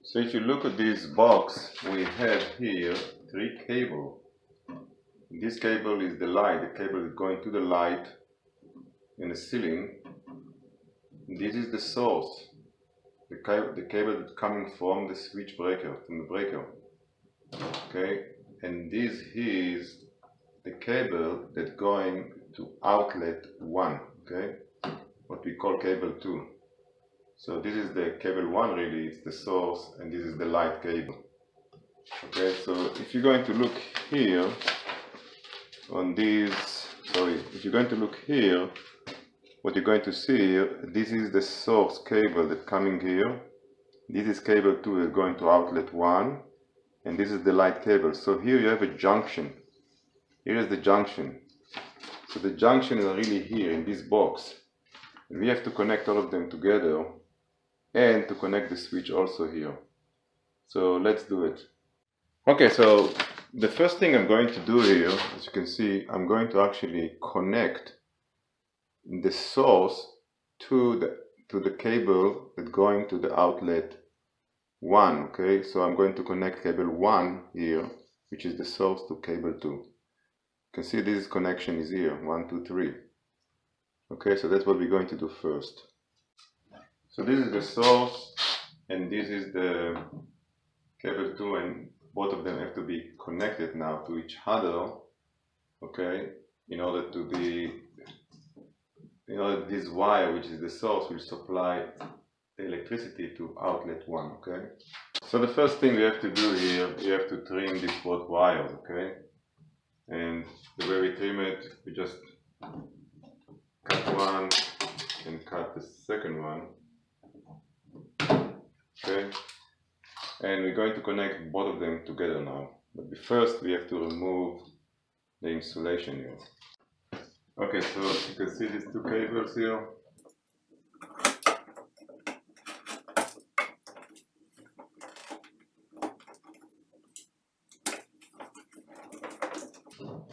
So if you look at this box, we have here 3 cables. This cable is the light, the cable is going to the light in the ceiling. This is the source, the cable that's coming from the switch breaker, from the breaker. Okay, and this is the cable that's going to outlet 1, okay, what we call cable 2. So this is the cable 1 really, it's the source, and this is the light cable. Okay, so if you're going to look here on this, if you're going to look here, what you're going to see here, this is the source cable that's coming here. This is cable 2 that's going to outlet 1, and this is the light cable. So here you have a junction. Here is the junction. So the junction is really here in this box. And we have to connect all of them together and to connect the switch also here. So let's do it. Okay, so the first thing I'm going to do here, as you can see, I'm going to actually connect the source to the cable that's going to the outlet 1. Okay, so I'm going to connect cable 1 here, which is the source, to cable 2. You can see this connection is here, 1, 2, 3. Okay, so that's what we're going to do first. So this is the source, and this is the cable 2, and both of them have to be connected now to each other, okay, in order this wire, which is the source, will supply the electricity to outlet 1, okay. So the first thing we have to do here, you have to trim these both wires, okay. And the way we trim it, we just cut one and cut the second one. Okay, and we're going to connect both of them together now. But first we have to remove the insulation here. Okay, so you can see these 2 cables here.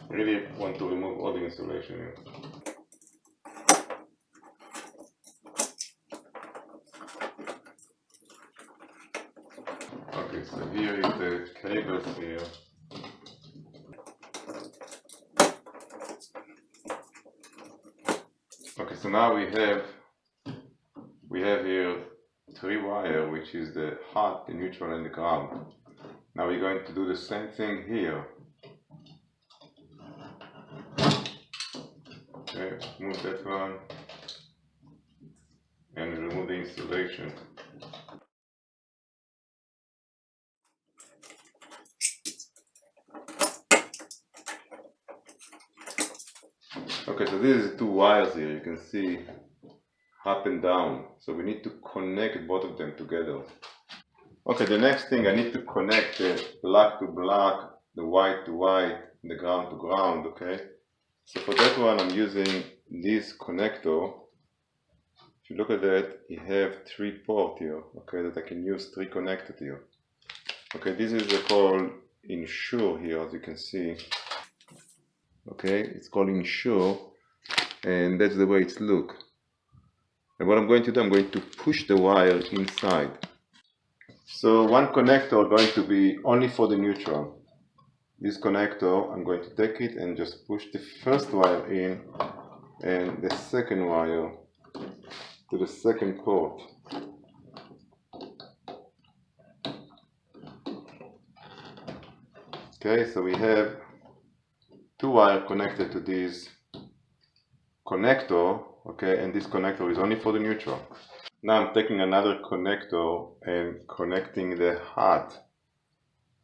Really want to remove all the insulation here. Okay, so here is the cables here. Okay, so now we have here 3 wires, which is the hot, the neutral, and the ground. Now we're going to do the same thing here. Okay, move that one and remove the insulation. Okay, so this is 2 wires here, you can see up and down. So we need to connect both of them together. Okay, the next thing, I need to connect the black to black, the white to white, the ground to ground, okay? So for that one, I'm using this connector. If you look at that, you have 3 ports here, okay, that I can use 3 connectors here. Okay, this is called insure here, as you can see. Okay, it's called insure, and that's the way it looks. And what I'm going to do, I'm going to push the wire inside. So one connector going to be only for the neutral. This connector, I'm going to take it and just push the first wire in and the second wire to the second port. Okay, so we have 2 wires connected to this connector, okay, and this connector is only for the neutral. Now I'm taking another connector and connecting the hot.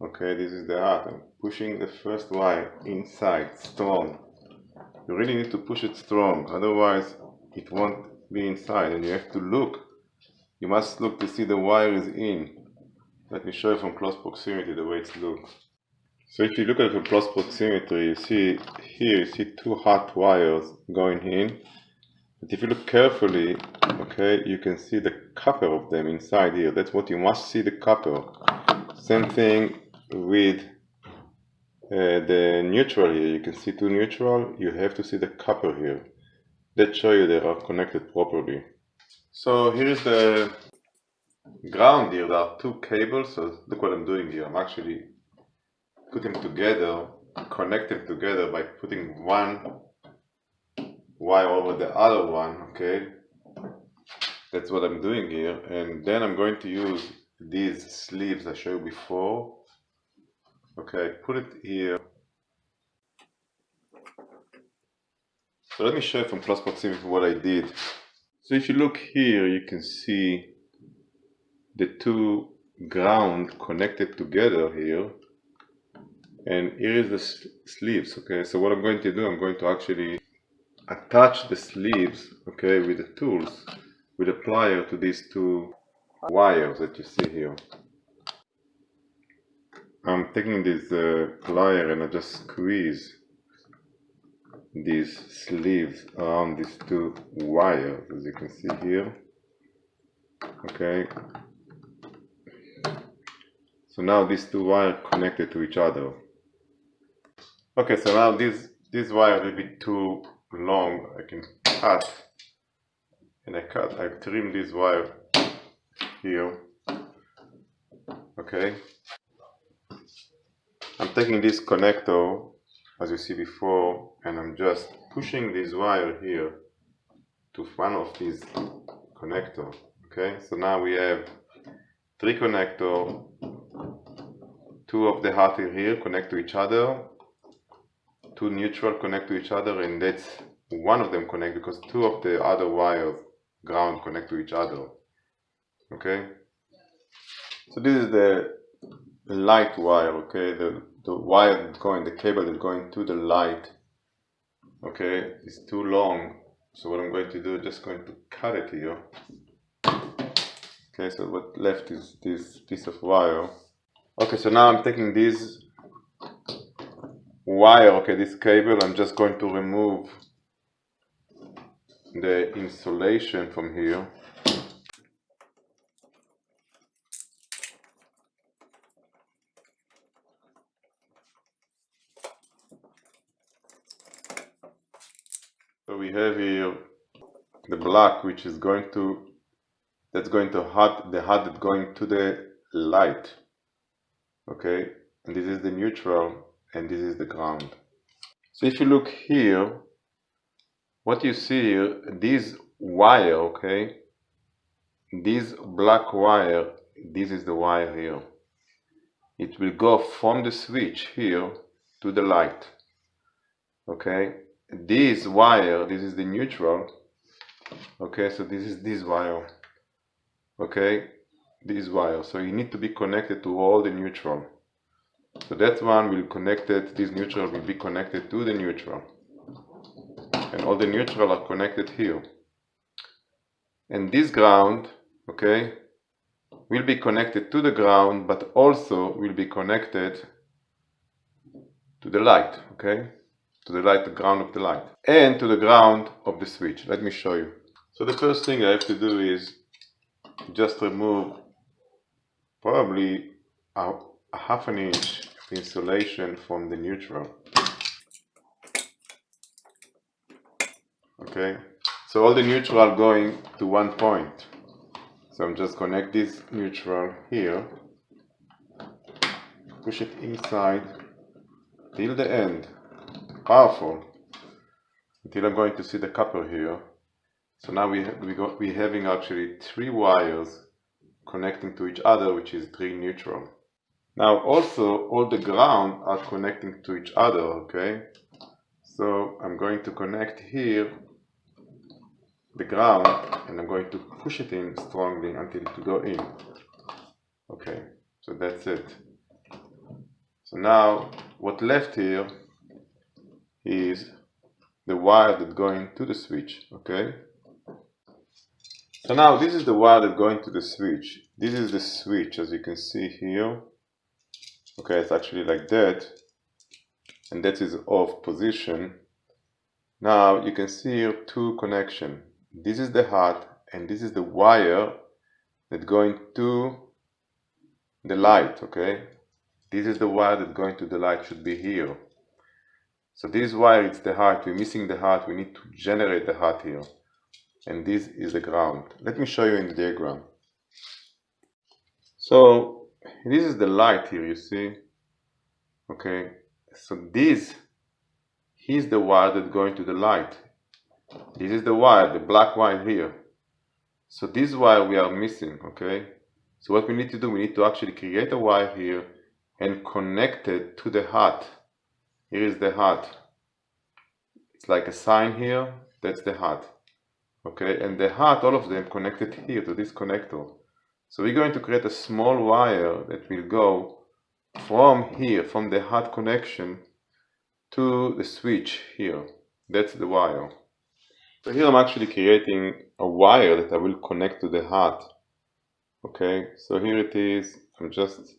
Okay, this is the hot. I'm pushing the first wire inside, strong. You really need to push it strong, otherwise it won't be inside, and you have to look. You must look to see the wire is in. Let me show you from close proximity the way it looks. So if you look at the close proximity, you see here, you see 2 hot wires going in. But if you look carefully, okay, you can see the copper of them inside here. That's what you must see, the copper. Same thing with the neutral here. You can see 2 neutral. You have to see the copper here. That show you they are connected properly. So here is the ground here, there are two cables. So look what I'm doing here. I'm actually putting them together, connect them together by putting one wire over the other one, okay? That's what I'm doing here. And then I'm going to use these sleeves I showed you before. Okay, put it here. So let me show you from close proximity what I did. So if you look here, you can see the two ground connected together here. And here is the sleeves, okay? So what I'm going to do, I'm going to actually attach the sleeves, okay, with the tools, with a plier to these two wires that you see here. I'm taking this plier and I just squeeze these sleeves around these two wires, as you can see here. Okay. So now these two wires connected to each other. Okay, so now this wire will be too long. I can cut, and I trim this wire here. Okay. I'm taking this connector, as you see before, and I'm just pushing this wire here to one of these connectors. Okay, so now we have three connectors. Two of the hot here connect to each other, two neutral connect to each other, and that's one of them connect because two of the other wires, ground, connect to each other. Okay, so this is the light wire, okay, the wire that's going, the cable that's going to the light, okay, is too long. So what I'm going to do, just going to cut it here. Okay, so what left is this piece of wire. Okay, so now I'm taking this wire, okay, this cable, I'm just going to remove the insulation from here. So we have here the black, which is going to, that's going to hot, the hot that's going to the light. Okay, and this is the neutral, and this is the ground. So if you look here, what you see here, this wire, okay, this black wire, this is the wire here. It will go from the switch here to the light. Okay, this wire, this is the neutral. Okay, so this is this wire. Okay, this wire. So you need to be connected to all the neutral. So that one will connected, this neutral will be connected to the neutral. And all the neutral are connected here. And this ground, okay, will be connected to the ground, but also will be connected to the light, okay? To the light, the ground of the light. And to the ground of the switch. Let me show you. So the first thing I have to do is just remove probably a half an inch of insulation from the neutral. Okay, so all the neutral are going to one point. So I'm just connect this neutral here, push it inside till the end, powerful, until I'm going to see the copper here. So now we're having actually three wires connecting to each other, which is three neutral. Now also all the ground are connecting to each other, okay? So I'm going to connect here the ground, and I'm going to push it in strongly until it go in. Okay, so that's it. So now what left here is the wire that's going to the switch. Okay, so now this is the wire that's going to the switch. This is the switch, as you can see here. Okay, it's actually like that, and that is off position. Now you can see here two connections. This is the hot, and this is the wire that's going to the light, okay? This is the wire that's going to the light, should be here. So this wire is the hot, we're missing the hot, we need to generate the hot here. And this is the ground. Let me show you in the diagram. So this is the light here, you see. Okay, so this is the wire that's going to the light. This is the wire, the black wire here. So this wire we are missing, okay? So what we need to do, we need to actually create a wire here and connect it to the hat. Here is the hat. It's like a sign here, that's the hat. Okay, and the hat, all of them connected here to this connector. So we're going to create a small wire that will go from here, from the hat connection to the switch here. That's the wire. So here I'm actually creating a wire that I will connect to the hat. Okay, so here it is. I'm just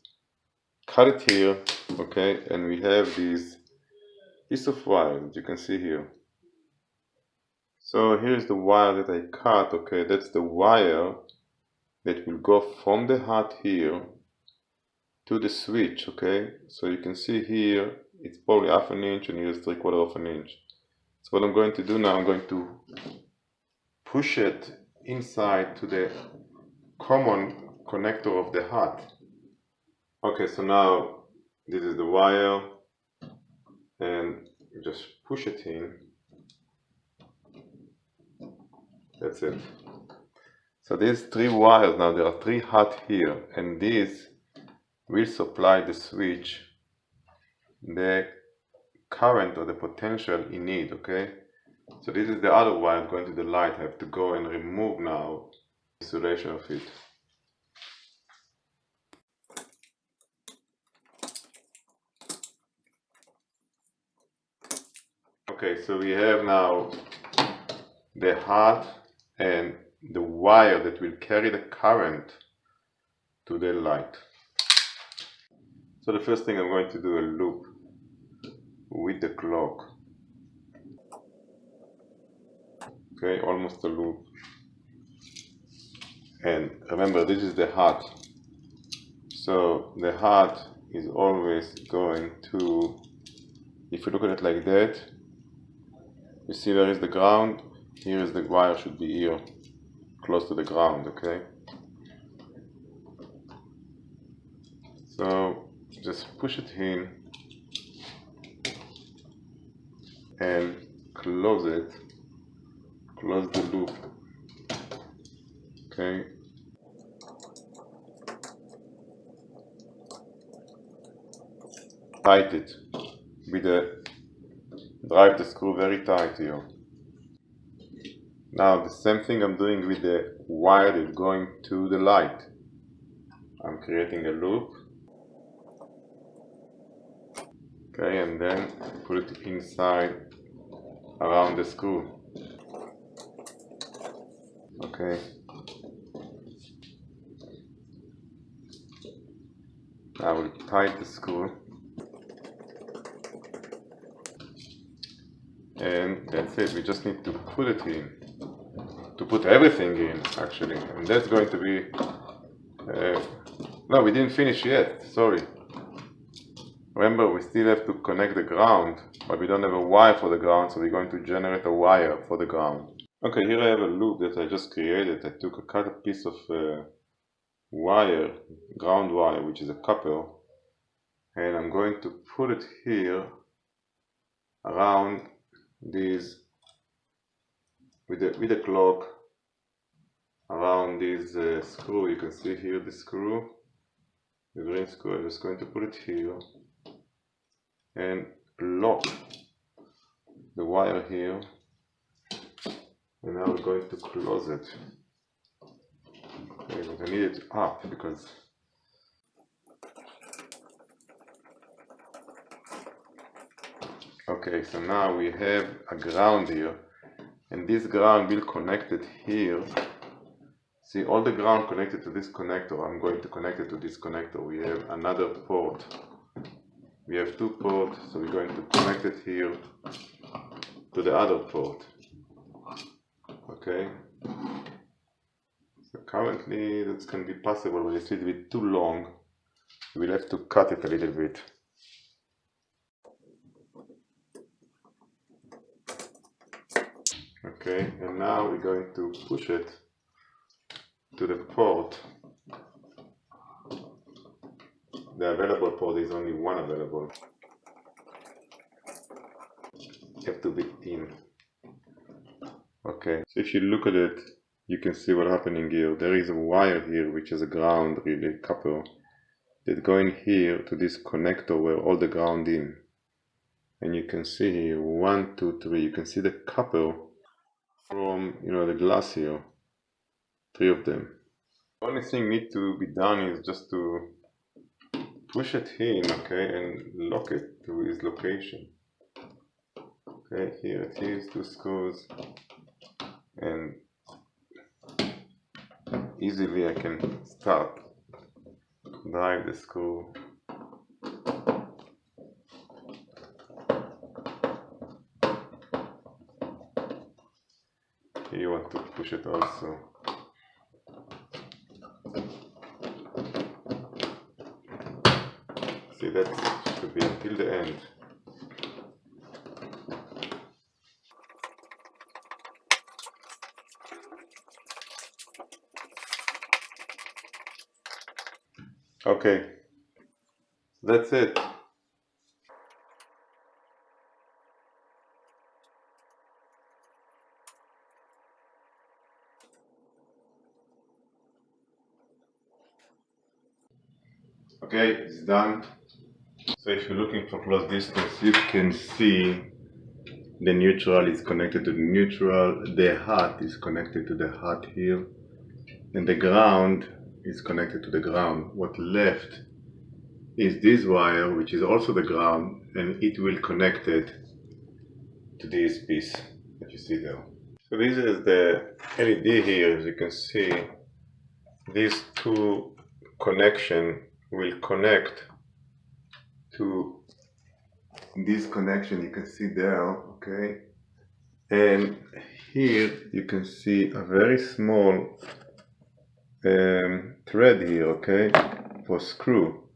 cut it here. Okay, and we have this piece of wire that you can see here. So here's the wire that I cut. Okay, that's the wire that will go from the hat here to the switch. Okay, so you can see here it's probably 1/2 inch and here's 3/4 inch. So what I'm going to do now, I'm going to push it inside to the common connector of the hat. Okay, so now this is the wire and you just push it in. That's it. So these 3 wires, now there are 3 hats here, and these will supply the switch the current or the potential in need. Okay, so this is the other wire going to the light. I have to go and remove now the insulation of it. Okay, so we have now the hat and the wire that will carry the current to the light. So the first thing I'm going to do a loop with the clock. Okay, almost a loop. And remember, this is the hat. So the hat is always going to, if you look at it like that, you see where is the ground? Here is the wire, should be here, close to the ground, okay? So just push it in and close it, close the loop, okay? Tight it with the, drive the screw very tight here. Now the same thing I'm doing with the wire that's going to the light. I'm creating a loop. Okay, and then put it inside around the screw. Okay. I will tighten the screw. And that's it. We just need to put it in. To put everything in, actually. And that's going to be... no, we didn't finish yet. Sorry. Remember, we still have to connect the ground, but we don't have a wire for the ground, so we're going to generate a wire for the ground. Okay, here I have a loop that I just created. I cut a piece of wire, ground wire, which is a copper, and I'm going to put it here around this, with the clock, around this screw. You can see here the screw, the green screw. I'm just going to put it here and lock the wire here, and now we're going to close it. Okay, but I need it up because okay, so now we have a ground here, and this ground will connect it here. See, all the ground connected to this connector. I'm going to connect it to this connector. We have another port. We have 2 ports, so we're going to connect it here to the other port. Okay. So currently that can be possible, but it's a little bit too long. We'll have to cut it a little bit. Okay, and now we're going to push it to the port the available port is only one available. You have to be in. Okay, so if you look at it, you can see what's happening here. There is a wire here which is a ground, really, copper, that's going here to this connector where all the ground in. And you can see here 1, 2, 3. You can see the copper from the glass here. 3 of them. The only thing need to be done is just to push it in, okay, and lock it to its location. Okay, here it is, 2 screws, and easily I can start, drive the screw. Here you want to push it also. See, that should be until the end. Okay, that's it. Okay, it's done. So if you're looking for close distance, you can see the neutral is connected to the neutral, the hot is connected to the hot here, and the ground is connected to the ground. What left is this wire, which is also the ground, and it will connect it to this piece that you see there. So this is the LED here. As you can see, these 2 connections will connect to this connection you can see there, okay? And here you can see a very small thread here, okay, for screw.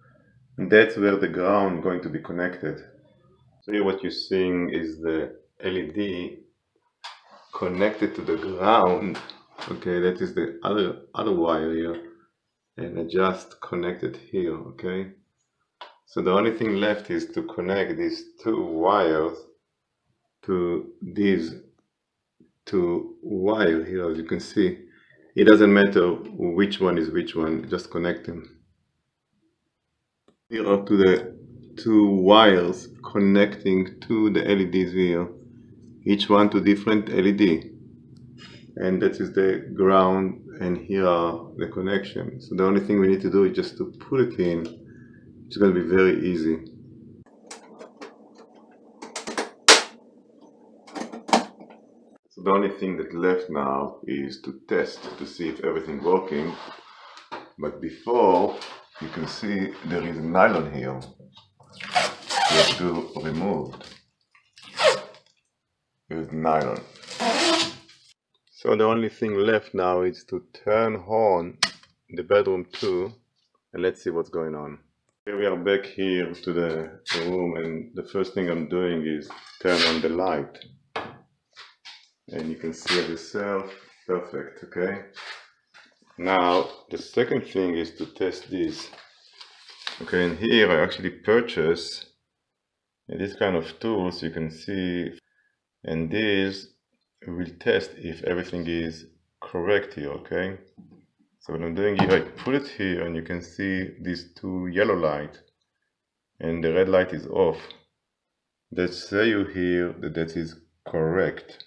And that's where the ground going to be connected. So here what you're seeing is the LED connected to the ground. Okay, that is the other wire here, and I just connected here. Okay, so the only thing left is to connect these 2 wires to these 2 wires here. As you can see, it doesn't matter which one is which one, just connect them. Here are to the 2 wires connecting to the LEDs here, each one to different LED, and that is the ground, and here are the connections. So the only thing we need to do is just to put it in. It's going to be very easy. So the only thing that left now is to test to see if everything working. But before, you can see there is a nylon here. You have to remove. Here's nylon. So the only thing left now is to turn on the bedroom 2, and let's see what's going on. Here we are back here to the room, and the first thing I'm doing is turn on the light. And you can see it yourself, perfect, okay? Now, the second thing is to test this. Okay, and here I actually purchased this kind of tools, you can see, and this will test if everything is correct here, okay? So what I'm doing here, I put it here, and you can see these 2 yellow lights, and the red light is off. That say you here that that is correct.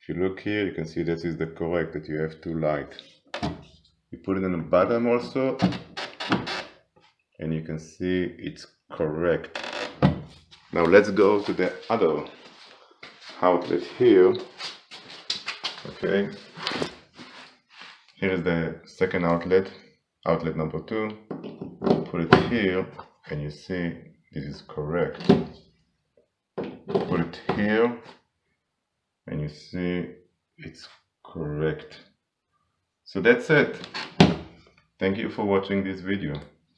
If you look here, you can see that is the correct, that you have 2 lights. You put it on the bottom also, and you can see it's correct. Now let's go to the other outlet here. Okay, here is the second outlet, outlet number 2. Put it here, and you see this is correct. Put it here, and you see it's correct. So that's it. Thank you for watching this video.